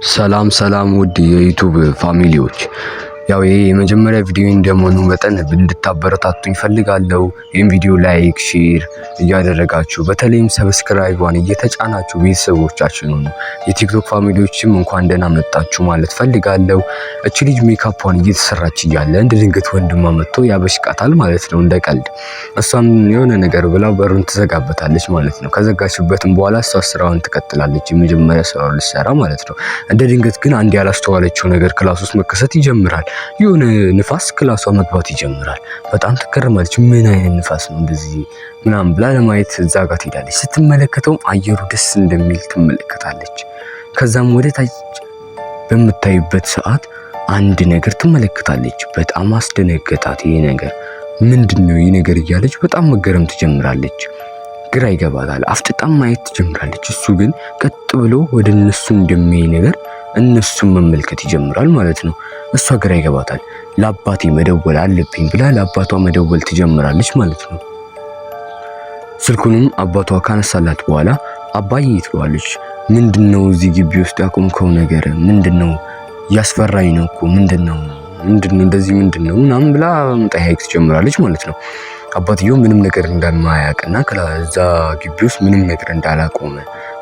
ሰላም ሰላም ውድ የዩቲዩብ ፋሚሊዎች፣ ያው ይሄ የመጀመሪያ ቪዲዮ እንደመሆኑ መጠን እንድታበረታቱኝ ፈልጋለሁ። ይሄን ቪዲዮ ላይክ፣ ሼር እያደረጋችሁ በተለይም ሰብስክራይቧን እየተጫናችሁ ቤተሰቦቻችን ሆኑ። የቲክቶክ ፋሚሊዎችም እንኳን ደህና መጣችሁ ማለት ፈልጋለሁ። እቺ ልጅ ሜካፓን እየተሰራች እያለ እንደ ድንገት ወንድሟ መጥቶ ያበሽቃታል ማለት ነው፣ እንደ ቀልድ። እሷም የሆነ ነገር ብላ በሩን ትዘጋበታለች ማለት ነው። ከዘጋችበትም በኋላ እሷ ስራዋን ትቀጥላለች፣ የመጀመሪያ ስራውን ልትሰራ ማለት ነው። እንደ ድንገት ግን አንድ ያላስተዋለችው ነገር ክላስ ውስጥ መከሰት ይጀምራል። የሆነ ንፋስ ክላሷ መግባት ይጀምራል። በጣም ትገረማለች። ምን አይነት ንፋስ ነው እንደዚህ ምናምን ብላ ለማየት እዛ ጋር ትሄዳለች። ስትመለከተውም አየሩ ደስ እንደሚል ትመለከታለች። ከዛም ወደ ታች በምታይበት ሰዓት አንድ ነገር ትመለከታለች። በጣም አስደነገጣት። ይሄ ነገር ምንድነው? ይሄ ነገር እያለች በጣም መገረም ትጀምራለች። ግራ ይገባታል። አፍጥጣም ማየት ትጀምራለች። እሱ ግን ቀጥ ብሎ ወደ እነሱ እንደሚያይ ነገር እነሱን መመልከት ይጀምራል ማለት ነው። እሷ ግራ ይገባታል። ለአባቴ መደወል አለብኝ ብላ ለአባቷ መደወል ትጀምራለች ማለት ነው። ስልኩንም አባቷ ካነሳላት በኋላ አባዬ ትለዋለች። ምንድነው እዚህ ግቢ ውስጥ ያቆምከው ነገር ምንድነው? ያስፈራኝ ነው እኮ ምንድነው እንደዚህ ምንድነው ምናምን ብላ መጠየቅ ትጀምራለች ማለት ነው። አባትየው ምንም ነገር እንደማያውቅና ከዛ ግቢ ውስጥ ምንም ነገር እንዳላቆመ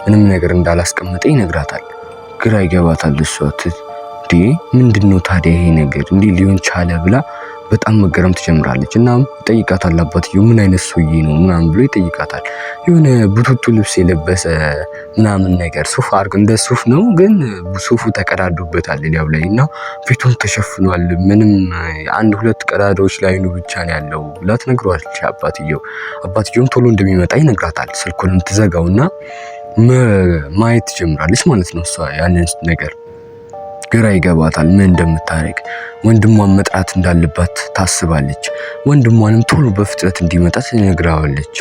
ምንም ነገር እንዳላስቀመጠ ይነግራታል። ግራ ይገባታል። እሷ ምንድነው ታዲያ ይሄ ነገር እንዲህ ሊሆን ቻለ ብላ በጣም መገረም ትጀምራለች። እናም ይጠይቃታል አባትየው ምን አይነት ሰውዬ ነው ምናምን ብሎ ይጠይቃታል። የሆነ ቡቱቱ ልብስ የለበሰ ምናምን ነገር ሱፍ አርግ እንደ ሱፍ ነው፣ ግን ሱፉ ተቀዳዶበታል ሊያው ላይ እና ፊቱን ተሸፍኗል። ምንም አንድ ሁለት ቀዳዳዎች ላይ ነው ብቻ ነው ያለው ብላ ትነግረዋለች። አባትየውም ቶሎ እንደሚመጣ ይነግራታል። ስልኩንም ትዘጋውና ማየት ትጀምራለች ማለት ነው። እሷ ያንን ነገር ግራ ይገባታል። ምን እንደምታረግ ወንድሟን መጥራት እንዳለባት ታስባለች። ወንድሟንም ቶሎ በፍጥነት እንዲመጣ ትነግረዋለች።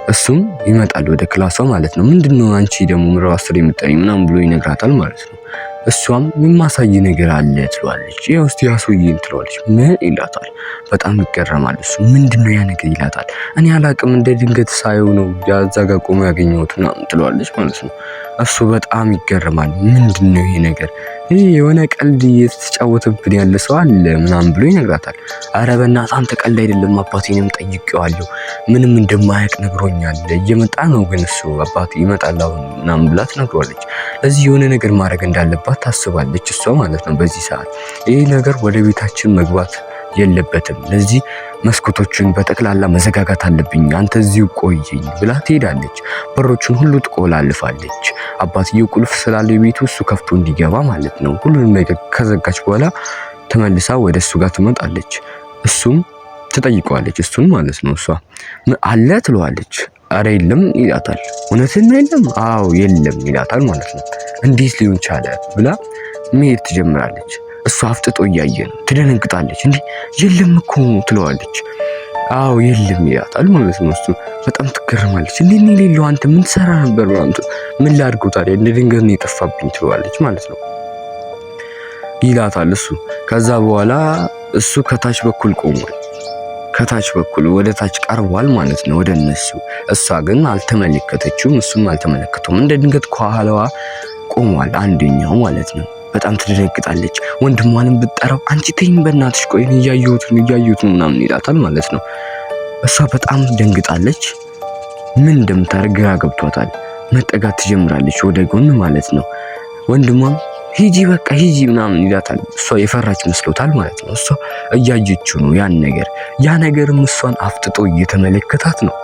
እሱም ይመጣል ወደ ክላሷ ማለት ነው። ምንድነው አንቺ ደግሞ ምራው አስር የምጠሪኝ ምናምን ብሎ ይነግራታል ማለት ነው። እሷም የማሳይ ነገር አለ ትለዋለች። ያው እስቲ ያሳየኝ ትለዋለች። ምን ይላታል። በጣም ይገረማል። እሱ ምንድነው ያ ነገር ይላታል። እኔ አላቅም እንደ ድንገት ሳየው ነው ያዛ ጋር ቆሞ ያገኘሁት ምናምን ትለዋለች ማለት ነው። እሱ በጣም ይገረማል። ምንድነው ይሄ ነገር? ይሄ የሆነ ቀልድ እየተጫወተብን ያለ ሰው አለ ምናምን ብሎ ይነግራታል። አረ በእናትህ አንተ ቀልድ አይደለም አባቴንም ጠይቄዋለሁ ምንም እንደማያውቅ ነግሮኛል። እየመጣ ነው ግን እሱ አባቴ ይመጣል አሁን ምናምን ብላ ትነግረዋለች። ለዚህ የሆነ ነገር ማድረግ እንዳለባት ታስባለች እሷ ማለት ነው። በዚህ ሰዓት ይሄ ነገር ወደ ቤታችን መግባት የለበትም፣ ለዚህ መስኮቶችን በጠቅላላ መዘጋጋት አለብኝ፣ አንተ እዚሁ ቆየኝ ብላ ትሄዳለች። በሮቹን ሁሉ ትቆላልፋለች። አባትየው ቁልፍ ስላለው ቤቱ እሱ ከፍቶ እንዲገባ ማለት ነው። ሁሉንም ነገር ከዘጋች በኋላ ተመልሳ ወደ እሱ ጋር ትመጣለች። እሱም ትጠይቀዋለች እሱን ማለት ነው። እሷ አለ ትለዋለች። አረ የለም ይላታል። እውነትን የለም? አዎ የለም ይላታል ማለት ነው። እንዴት ሊሆን ቻለ ብላ መሄድ ትጀምራለች። እሷ አፍጥጦ እያየ ነው። ትደነግጣለች። እንዴ የለም እኮ ትለዋለች። አዎ የለም ይላታል ማለት ነው። እሱ በጣም ትገረማለች። እንዴ እኔ ሌለው አንተ ምን ትሰራ ነበር? ምን ላድርገው ታዲያ እንደ ድንገት ነው የጠፋብኝ ትለዋለች ማለት ነው ይላታል እሱ። ከዛ በኋላ እሱ ከታች በኩል ቆሟል። ከታች በኩል ወደ ታች ቀርቧል ማለት ነው ወደ እነሱ። እሷ ግን አልተመለከተችውም፣ እሱም አልተመለከተውም። እንደ ድንገት ከኋላዋ ቆሟል አንደኛው ማለት ነው። በጣም ትደነግጣለች። ወንድሟንም ብትጠራው አንቺ ተይኝ በእናትሽ ቆይ እያየሁት ነው ምናምን ይላታል ማለት ነው። እሷ በጣም ደንግጣለች። ምን እንደምታደርግ ግራ ገብቷታል። መጠጋት ትጀምራለች ወደ ጎን ማለት ነው። ወንድሟም ሂጂ በቃ ሂጂ ምናምን ይላታል። እሷ የፈራች መስሎታል ማለት ነው። እሷ እያየችው ነው ያን ነገር። ያ ነገርም እሷን አፍጥጦ እየተመለከታት ነው።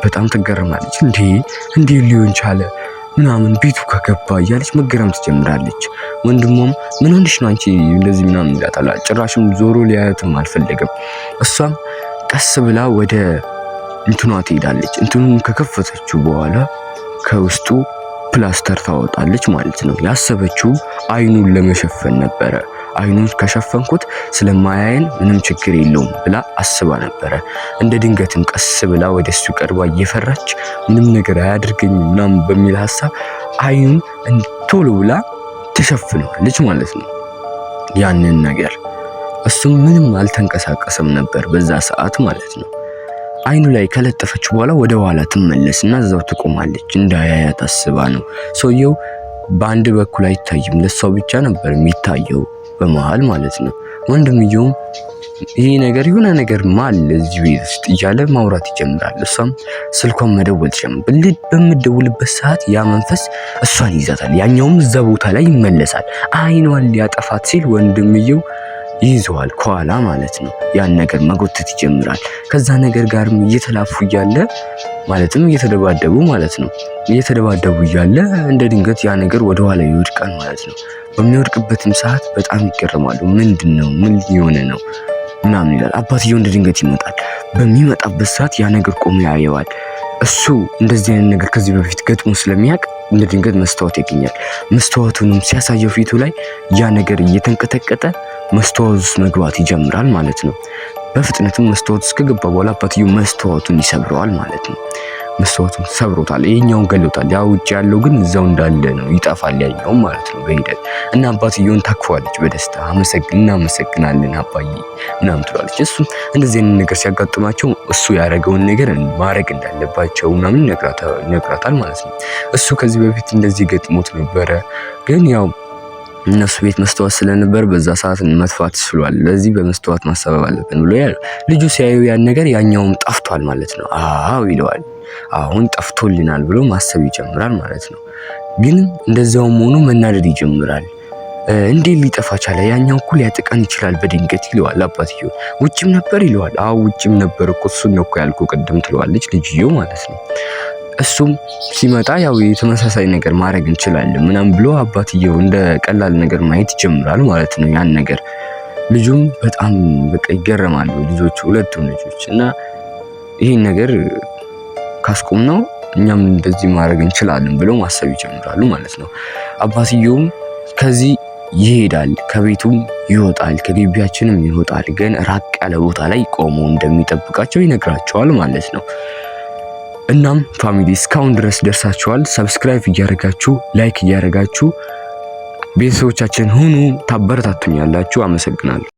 በጣም ትገረማለች። እንዴ ሊሆን ቻለ ምናምን ቤቱ ከገባ እያለች መገረም ትጀምራለች። ወንድሟም ምን ሆነሽ ነው አንቺ እንደዚህ ምናምን ይላታል። ጭራሽም ዞሮ ሊያያትም አልፈለገም። እሷም ቀስ ብላ ወደ እንትኗ ትሄዳለች። እንትኑን ከከፈተችው በኋላ ከውስጡ ፕላስተር ታወጣለች ማለት ነው። ያሰበችው አይኑን ለመሸፈን ነበረ። አይኑን ከሸፈንኩት ስለማያየን ምንም ችግር የለውም ብላ አስባ ነበረ። እንደ ድንገትም ቀስ ብላ ወደሱ ቀርባ እየፈራች ምንም ነገር አያድርገኝም ምናምን በሚል ሐሳብ አይኑን ቶሎ ብላ ትሸፍነዋለች ማለት ነው ያንን ነገር። እሱም ምንም አልተንቀሳቀሰም ነበር በዛ ሰዓት ማለት ነው። አይኑ ላይ ከለጠፈች በኋላ ወደ ኋላ ትመለስና እዛው ትቆማለች። እንዳያያት አስባ ነው። ሰውየው በአንድ በኩል አይታይም፣ ለሷ ብቻ ነበር የሚታየው በመሃል ማለት ነው። ወንድምየውም ይሄ ነገር የሆነ ነገር ማል እዚህ ቤት ውስጥ እያለ ማውራት ይጀምራል። እሷም ስልኳን መደወል ትጀምራለች። በምትደውልበት ሰዓት ያ መንፈስ እሷን ይዛታል። ያኛውም እዛ ቦታ ላይ ይመለሳል። አይኗን ሊያጠፋት ሲል ወንድምየው ይዘዋል ከኋላ ማለት ነው። ያን ነገር መጎተት ይጀምራል። ከዛ ነገር ጋርም እየተላፉ እያለ ማለትም እየተደባደቡ ማለት ነው። እየተደባደቡ እያለ እንደ ድንገት ያ ነገር ወደ ኋላ ይወድቃል ማለት ነው። በሚወድቅበትም ሰዓት በጣም ይገረማሉ። ምንድነው? ምን የሆነ ነው ምናምን ይላል። አባትየው እንደ ድንገት ይመጣል። በሚመጣበት ሰዓት ያ ነገር ቆሞ ያየዋል። እሱ እንደዚህ አይነት ነገር ከዚህ በፊት ገጥሞ ስለሚያውቅ እንደ ድንገት መስታወት ያገኛል። መስታወቱንም ሲያሳየው ፊቱ ላይ ያ ነገር እየተንቀጠቀጠ መስታወት ውስጥ መግባት ይጀምራል ማለት ነው። በፍጥነትም መስታወት ውስጥ ከገባ በኋላ አባትየው መስታወቱን ይሰብረዋል ማለት ነው። መስታወቱን ሰብሮታል። ይሄኛውን ገሎታል። ያ ውጭ ያለው ግን እዛው እንዳለ ነው፣ ይጠፋል ያኛው ማለት ነው በሂደት እና አባትየውን ታክፏለች በደስታ እናመሰግናለን አባዬ ምናምን ትላለች። እሱ እንደዚህ አይነት ነገር ሲያጋጥማቸው እሱ ያደረገውን ነገር ማድረግ እንዳለባቸው ምናምን ይነግራታል ማለት ነው። እሱ ከዚህ በፊት እንደዚህ ገጥሞት ነበረ፣ ግን ያው እነሱ ቤት መስተዋት ስለነበር በዛ ሰዓት መጥፋት ይችላል። ለዚህ በመስተዋት ማሰብ አለብን ብሎ ያለው ልጁ ሲያዩ ያን ነገር ያኛውም ጠፍቷል ማለት ነው። አዎ ይለዋል። አሁን ጠፍቶልናል ብሎ ማሰብ ይጀምራል ማለት ነው። ግን እንደዛውም ሆኖ መናደድ ይጀምራል። እንዴት ሊጠፋ ቻለ? ያኛው እኮ ሊያጠቃን ይችላል በድንገት ይለዋል አባትየው። ውጭም ነበር ይለዋል። አዎ ውጭም ነበር እኮ እሱን ነው እኮ ያልኩህ ቅድም ትለዋለች ልጅየው ማለት ነው። እሱም ሲመጣ ያው የተመሳሳይ ነገር ማድረግ እንችላለን ምናምን ብሎ አባትየው እንደ ቀላል ነገር ማየት ይጀምራል ማለት ነው ያን ነገር። ልጁም በጣም በቃ ይገረማሉ ልጆቹ፣ ሁለቱም ልጆች እና ይሄን ነገር ካስቆምነው እኛም እንደዚህ ማድረግ እንችላለን ብለው ማሰብ ይጀምራሉ ማለት ነው። አባትየውም ከዚህ ይሄዳል፣ ከቤቱም ይወጣል፣ ከግቢያችንም ይወጣል። ግን ራቅ ያለ ቦታ ላይ ቆሞ እንደሚጠብቃቸው ይነግራቸዋል ማለት ነው። እናም ፋሚሊ እስካሁን ድረስ ደርሳችኋል። ሰብስክራይብ እያደረጋችሁ ላይክ እያደረጋችሁ ቤተሰቦቻችን ሁኑ። ታበረታቱኛላችሁ። አመሰግናለሁ።